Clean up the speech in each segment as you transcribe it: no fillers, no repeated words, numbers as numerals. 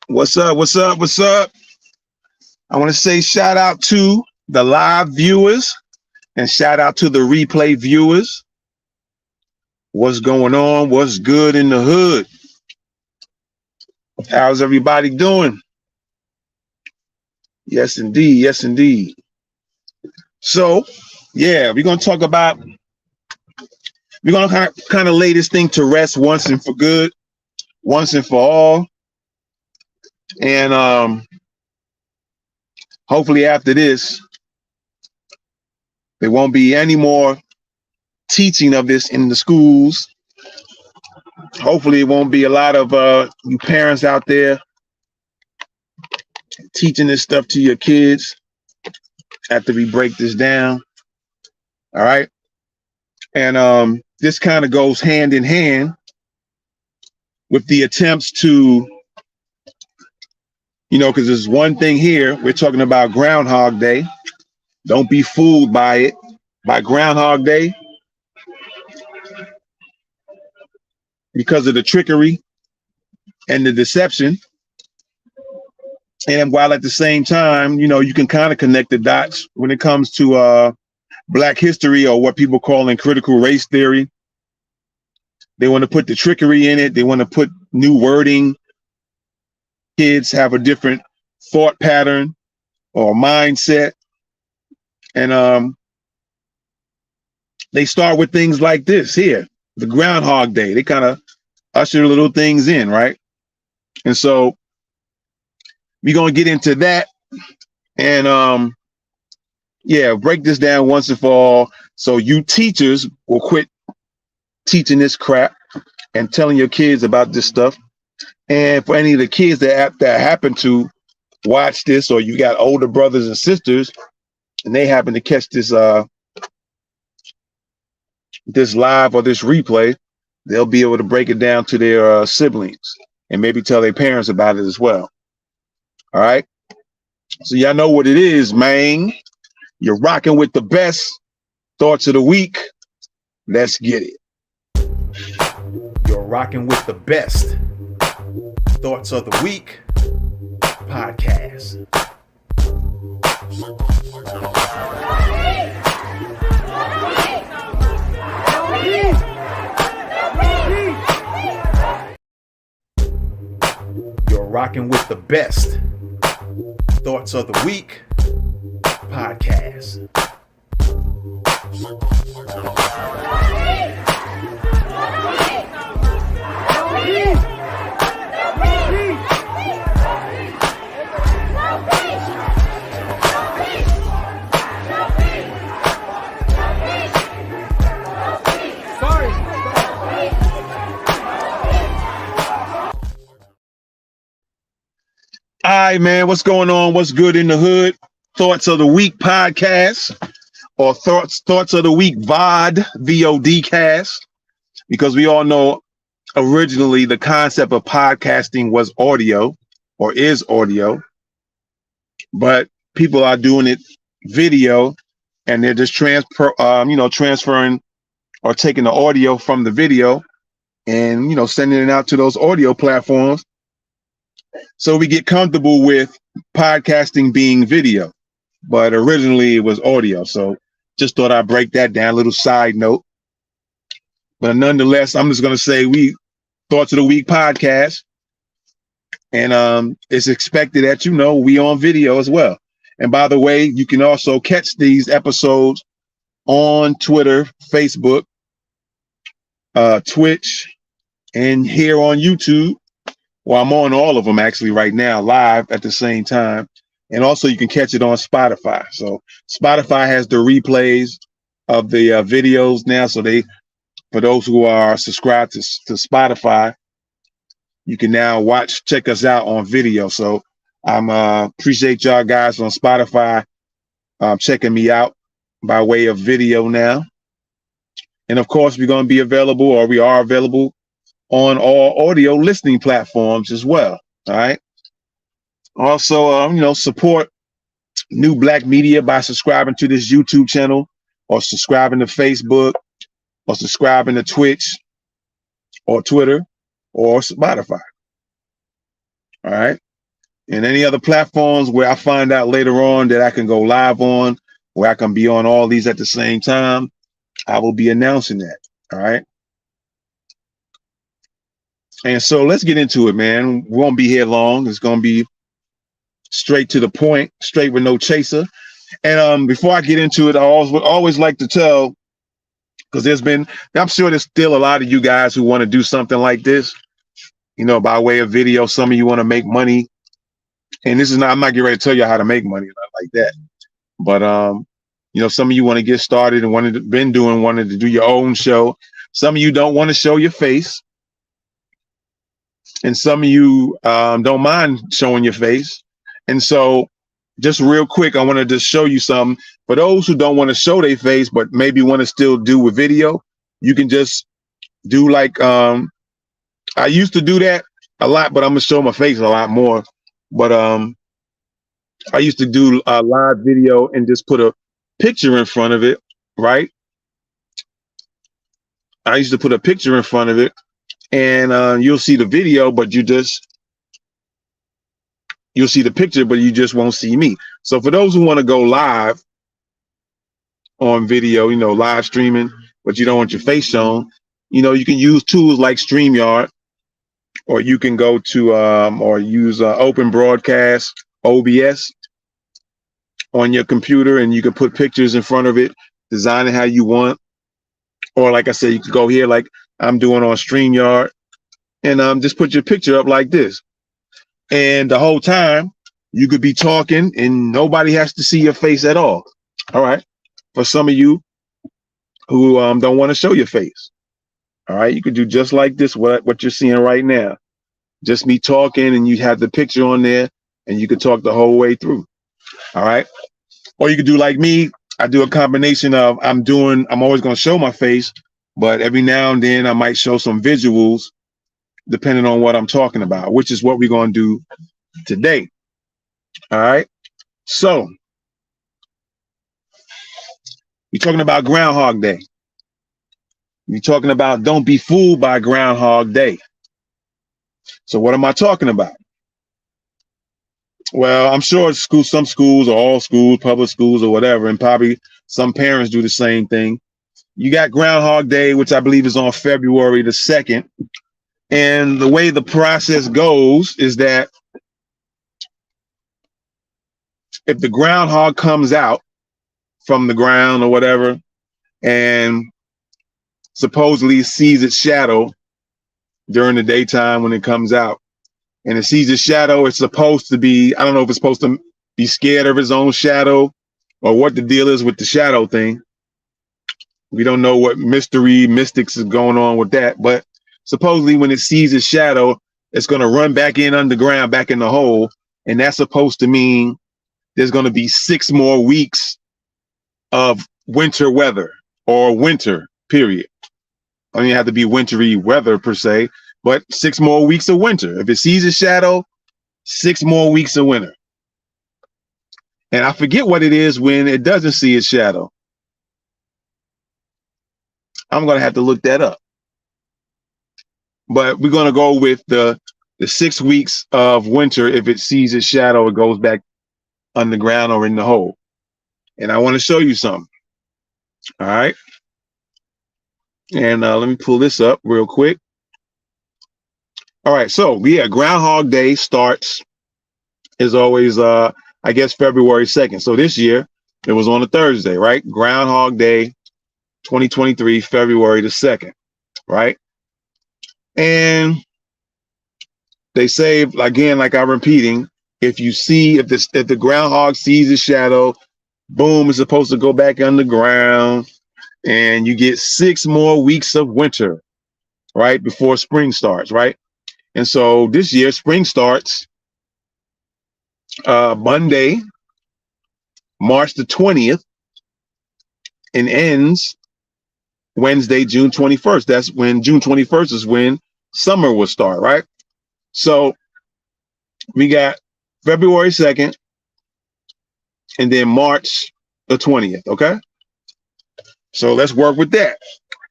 What's up? What's up? What's up? I want to say shout out to the live viewers and shout out to the replay viewers. What's going on? What's good in the hood? How's everybody doing? Yes, indeed. Yes, indeed. So, yeah, we're going to talk about, we're going to kind of lay this thing to rest once and for good, once and for all. And hopefully after this, there won't be any more teaching of this in the schools. Hopefully it won't be a lot of you parents out there teaching this stuff to your kids after we break this down. All right. And this kind of goes hand in hand with the attempts to, because there's one thing here, we're talking about Groundhog Day. Don't be fooled by it. By Groundhog Day, because of the trickery and the deception. And while at the same time, you can kind of connect the dots when it comes to Black history, or what people call in critical race theory. They want to put the trickery in it. They want to put new wording. Kids have a different thought pattern or mindset. And they start with things like this here, the Groundhog Day. They kind of usher little things in, right? And so we're going to get into that and break this down once and for all, so you teachers will quit teaching this crap and telling your kids about this stuff. And for any of the kids that happen to watch this, or you got older brothers and sisters and they happen to catch this this live or this replay, they'll be able to break it down to their siblings and maybe tell their parents about it as well. All right. So y'all know what it is, man. You're rocking with the best thoughts of the week. Let's get it. You're rocking with the best thoughts of the week podcast. You're rocking with the best thoughts of the week podcast. All right, man, what's going on? What's good in the hood? Thoughts of the Week podcast, or thoughts of the Week VOD, VOD cast, because we all know originally the concept of podcasting was audio, or is audio, but people are doing it video, and they're just transferring or taking the audio from the video and sending it out to those audio platforms. So we get comfortable with podcasting being video, but originally it was audio. So just thought I'd break that down, a little side note. But nonetheless, I'm just going to say we Thoughts of the Week podcast. And it's expected that, we on video as well. And by the way, you can also catch these episodes on Twitter, Facebook, Twitch, and here on YouTube. Well, I'm on all of them actually right now, live at the same time. And also you can catch it on Spotify. So Spotify has the replays of the videos now. So for those who are subscribed to Spotify, you can now check us out on video. So I'm appreciate y'all guys on Spotify checking me out by way of video now. And of course, we are available on all audio listening platforms as well. All right. Also, support new Black media by subscribing to this YouTube channel, or subscribing to Facebook, or subscribing to Twitch, or Twitter, or Spotify. All right. And any other platforms where I find out later on that I can go live on, where I can be on all these at the same time, I will be announcing that. All right. And so let's get into it, man. We won't be here long. It's going to be straight to the point, straight with no chaser. And before I get into it, I always like to tell, because I'm sure there's still a lot of you guys who want to do something like this, by way of video. Some of you want to make money. And I'm not getting ready to tell you how to make money, not like that. But, some of you want to get started and wanted to do your own show. Some of you don't want to show your face. And some of you don't mind showing your face. And so just real quick, I want to just show you something. For those who don't want to show their face, but maybe want to still do with video, you can just do like, I used to do that a lot, but I'm going to show my face a lot more. But I used to do a live video and just put a picture in front of it, right? I used to put a picture in front of it, and you'll see the video, but you'll see the picture, but you just won't see me. So for those who want to go live on video, live streaming, but you don't want your face shown, you can use tools like StreamYard, or you can go to or use Open Broadcast, OBS, on your computer, and you can put pictures in front of it, design it how you want. Or like I said, you can go here like I'm doing on StreamYard, and just put your picture up like this. And the whole time you could be talking and nobody has to see your face at all. All right. For some of you who don't want to show your face. All right. You could do just like this, what you're seeing right now. Just me talking, and you have the picture on there, and you could talk the whole way through. All right. Or you could do like me. I do a combination of I'm always going to show my face, but every now and then I might show some visuals depending on what I'm talking about, which is what we're going to do today. All right. So we're talking about Groundhog Day. We're talking about don't be fooled by Groundhog Day. So what am I talking about? Well, I'm sure some schools or all schools, public schools or whatever, and probably some parents do the same thing. You got Groundhog Day, which I believe is on February the 2nd. And the way the process goes is that if the groundhog comes out from the ground or whatever, and supposedly sees its shadow during the daytime when it comes out, and it sees its shadow, it's supposed to be, I don't know if it's supposed to be scared of its own shadow or what the deal is with the shadow thing. We don't know what mystics is going on with that, but supposedly when it sees its shadow, it's going to run back in underground, back in the hole. And that's supposed to mean there's going to be 6 more weeks of winter weather, or winter, period. I don't have to be wintry weather per se, but 6 more weeks of winter. If it sees its shadow, 6 more weeks of winter. And I forget what it is when it doesn't see its shadow. I'm going to have to look that up. But we're going to go with the 6 weeks of winter. If it sees its shadow, it goes back underground or in the hole. And I want to show you something. All right. And let me pull this up real quick. All right. So yeah, Groundhog Day starts, is always, I guess, February 2nd. So this year it was on a Thursday, right? Groundhog Day 2023, February the 2nd, right? And they say, again, like I'm repeating, if the groundhog sees his shadow, boom, it's supposed to go back underground, and you get 6 more weeks of winter, right, before spring starts, right? And so this year, spring starts Monday, March the 20th, and ends Wednesday, June 21st. That's when June 21st is when summer will start, right? So we got February 2nd and then March the 20th, okay? So let's work with that.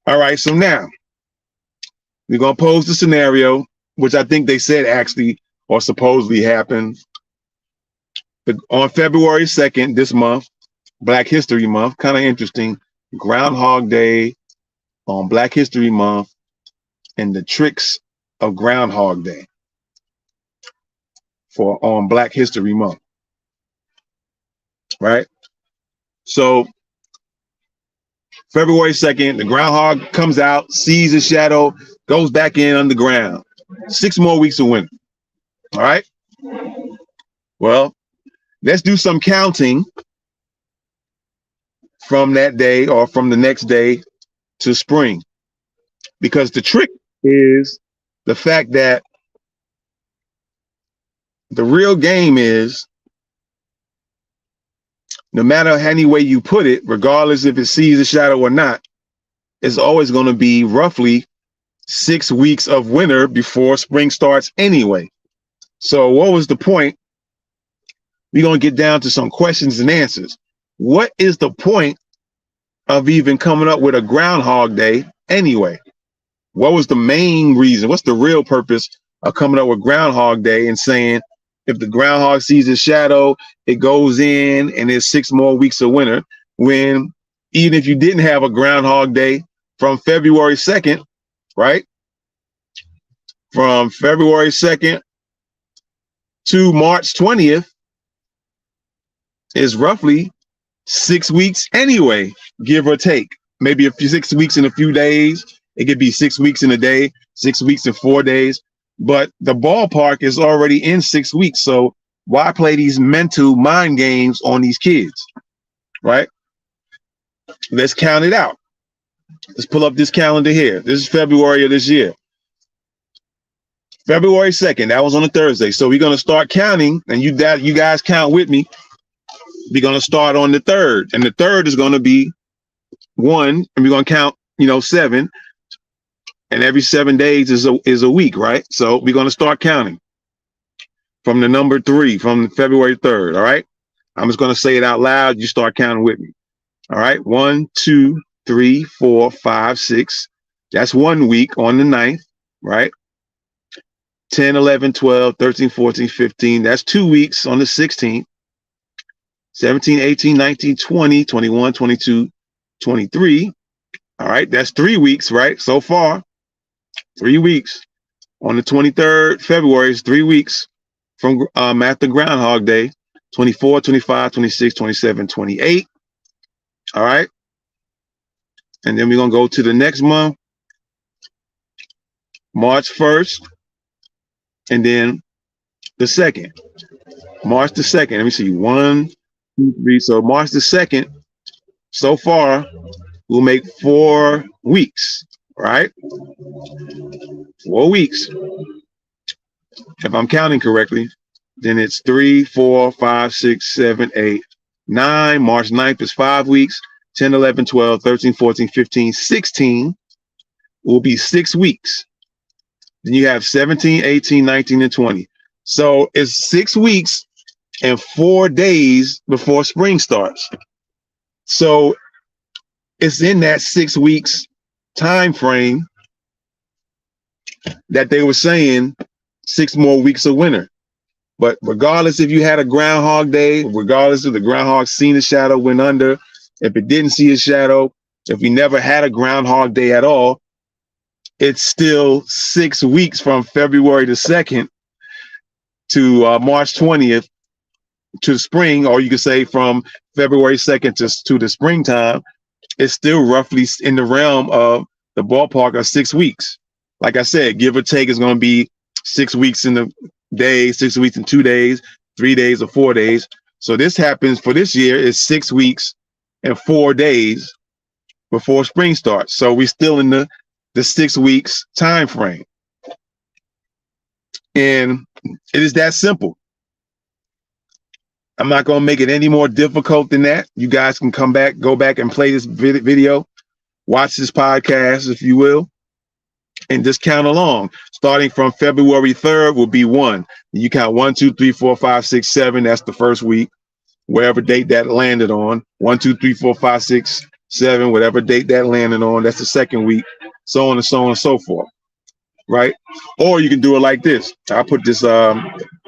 All right, so now we're going to pose the scenario, which I think they said actually or supposedly happened On February 2nd, this month, Black History Month, kind of interesting. Groundhog Day on Black History Month and the tricks of Groundhog Day for on Black History Month, right? So February 2nd, the groundhog comes out, sees a shadow, goes back in underground. 6 more weeks of winter. All right. Well, let's do some counting from that day or from the next day to spring. Because the trick is the fact that the real game is no matter any way you put it, regardless if it sees a shadow or not, it's always going to be roughly 6 weeks of winter before spring starts anyway. So what was the point? We're going to get down to some questions and answers. What is the point of even coming up with a Groundhog Day anyway? What was the main reason? What's the real purpose of coming up with Groundhog Day and saying if the groundhog sees a shadow, it goes in and there's 6 more weeks of winter, when even if you didn't have a Groundhog Day from February 2nd, right? From February 2nd to March 20th is roughly 6 weeks anyway, give or take. Maybe a few 6 weeks in a few days. It could be 6 weeks in a day, 6 weeks in 4 days. But the ballpark is already in 6 weeks. So why play these mental mind games on these kids, right? Let's count it out. Let's pull up this calendar here. This is February of this year. February 2nd, that was on a Thursday. So we're going to start counting, and you guys count with me. We're going to start on the 3rd, and the 3rd is going to be 1, and we're going to count, 7. And every 7 days is a week, right? So we're going to start counting from the number 3, from February 3rd. All right. I'm just going to say it out loud. You start counting with me. All right. 1, 2, 3, 4, 5, 6. That's 1 week on the 9th, right? 10, 11, 12, 13, 14, 15. That's 2 weeks on the 16th. 17, 18, 19, 20, 21, 22, 23. All right. That's 3 weeks, right? So far. 3 weeks on the 23rd February is 3 weeks from after Groundhog Day. 24, 25, 26, 27, 28. All right. And then we're going to go to the next month, March 1st, and then the 2nd. March the 2nd. Let me see. 1, 2, 3. So March the 2nd, so far, we'll make 4 weeks. Right? 4 weeks. If I'm counting correctly, then it's 3, 4, 5, 6, 7, 8, 9. March 9th is 5 weeks. 10, 11, 12, 13, 14, 15, 16 will be 6 weeks. Then you have 17, 18, 19, and 20. So it's 6 weeks and 4 days before spring starts. So it's in that 6 weeks time frame that they were saying 6 more weeks of winter. But regardless if you had a Groundhog Day, regardless if the groundhog seen a shadow, went under, if it didn't see a shadow, if we never had a Groundhog Day at all, it's still 6 weeks from February the 2nd to March 20th to spring, or you could say from February 2nd to the springtime. It's still roughly in the realm of the ballpark of 6 weeks. Like I said, give or take, is going to be 6 weeks in the day, 6 weeks in 2 days, 3 days, or 4 days. So this happens for this year is 6 weeks and 4 days before spring starts. So we're still in the 6 weeks time frame. And it is that simple. I'm not going to make it any more difficult than that. You guys can go back and play this video, watch this podcast, if you will, and just count along. Starting from February 3rd will be 1. You count 1, 2, 3, 4, 5, 6, 7. That's the first week, wherever date that landed on. 1, 2, 3, 4, 5, 6, 7, whatever date that landed on. That's the second week, so on and so on and so forth. right? Or you can do it like this. I'll put this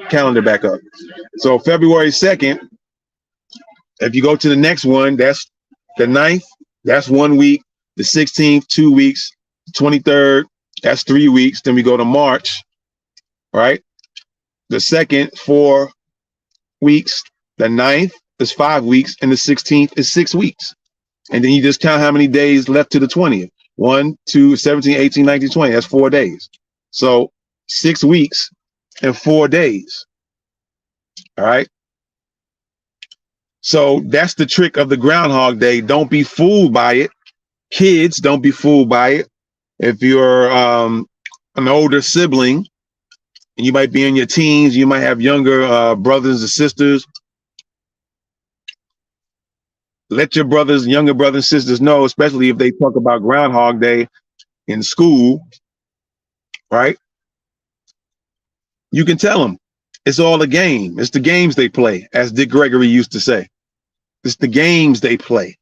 calendar back up. So February 2nd, if you go to the next one, that's the 9th, that's 1 week. The 16th, 2 weeks. 23rd, that's 3 weeks. Then we go to March, right? The 2nd, 4 weeks. The 9th is 5 weeks. And the 16th is 6 weeks. And then you just count how many days left to the 20th. 1, 2, 17, 18, 19, 20. That's 4 days. So 6 weeks and 4 days. All right. So that's the trick of the Groundhog Day. Don't be fooled by it. Kids, don't be fooled by it. If you're an older sibling, and you might be in your teens, you might have younger brothers and sisters. Let your younger brothers and sisters know, especially if they talk about Groundhog Day in school, right? You can tell them it's all a game. It's the games they play, as Dick Gregory used to say. It's the games they play.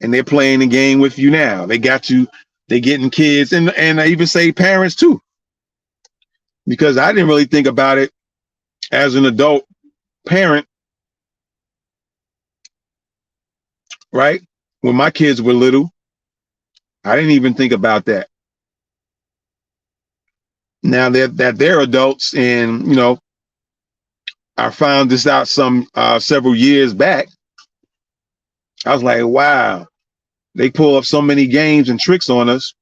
And they're playing the game with you now. They got you, they getting kids, and I even say parents too. Because I didn't really think about it as an adult parent, right? When my kids were little, I didn't even think about that. Now that they're adults, and I found this out several years back. I was like, wow, they pull up so many games and tricks on us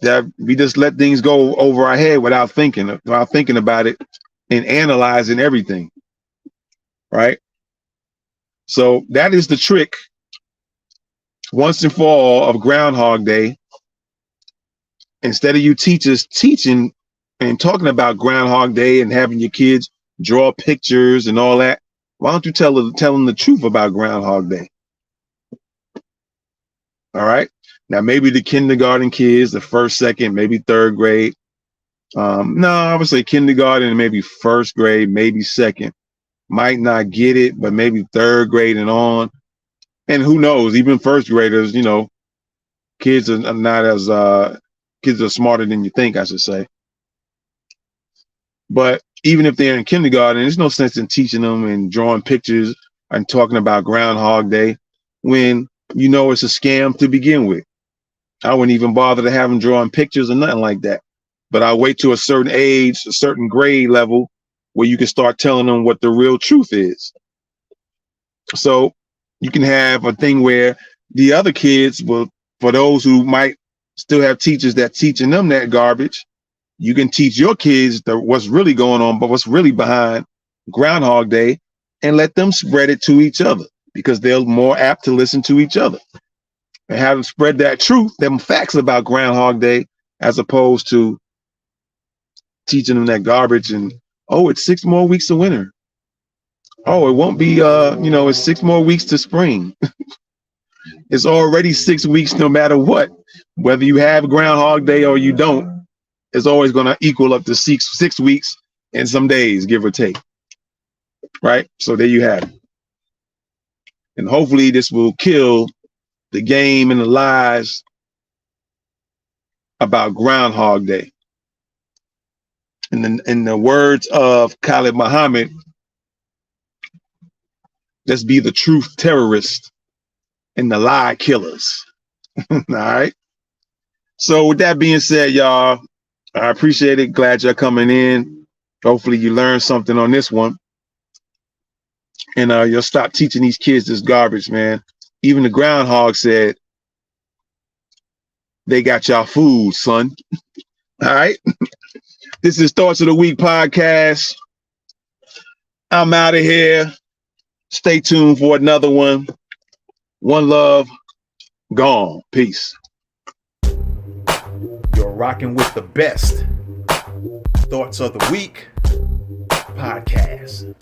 that we just let things go over our head without thinking about it and analyzing everything, right? So that is the trick, once and for all, of Groundhog Day. Instead of you teachers teaching and talking about Groundhog Day and having your kids draw pictures and all that, why don't you tell them the truth about Groundhog Day? All right. Now, maybe the kindergarten kids, the first, second, maybe third grade. No, I would say kindergarten and maybe first grade, maybe second. Might not get it, but maybe third grade and on. And who knows, even first graders, kids are not as, kids are smarter than you think, I should say. But even if they're in kindergarten, there's no sense in teaching them and drawing pictures and talking about Groundhog Day when it's a scam to begin with. I wouldn't even bother to have them drawing pictures or nothing like that. But I'll wait to a certain age, a certain grade level, where you can start telling them what the real truth is. So you can have a thing where the other kids will, for those who might still have teachers that teaching them that garbage, you can teach your kids what's really going on, but what's really behind Groundhog Day, and let them spread it to each other, because they're more apt to listen to each other and have them spread that truth, them facts about Groundhog Day, as opposed to teaching them that garbage and, oh, it's 6 more weeks of winter. Oh, it won't be, it's 6 more weeks to spring. It's already 6 weeks no matter what. Whether you have Groundhog Day or you don't, it's always going to equal up to 6 weeks and some days, give or take. Right? So there you have it. And hopefully this will kill the game and the lies about Groundhog Day. And in the words of Khalid Muhammad, let's be the truth terrorists and the lie killers. All right. So with that being said, y'all, I appreciate it. Glad you're coming in. Hopefully you learned something on this one. And you'll stop teaching these kids this garbage, man. Even the groundhog said, they got y'all fooled, son. All right. This is Thoughts of the Week podcast. I'm out of here. Stay tuned for another one. One love. Gone. Peace. You're rocking with the best Thoughts of the Week podcast.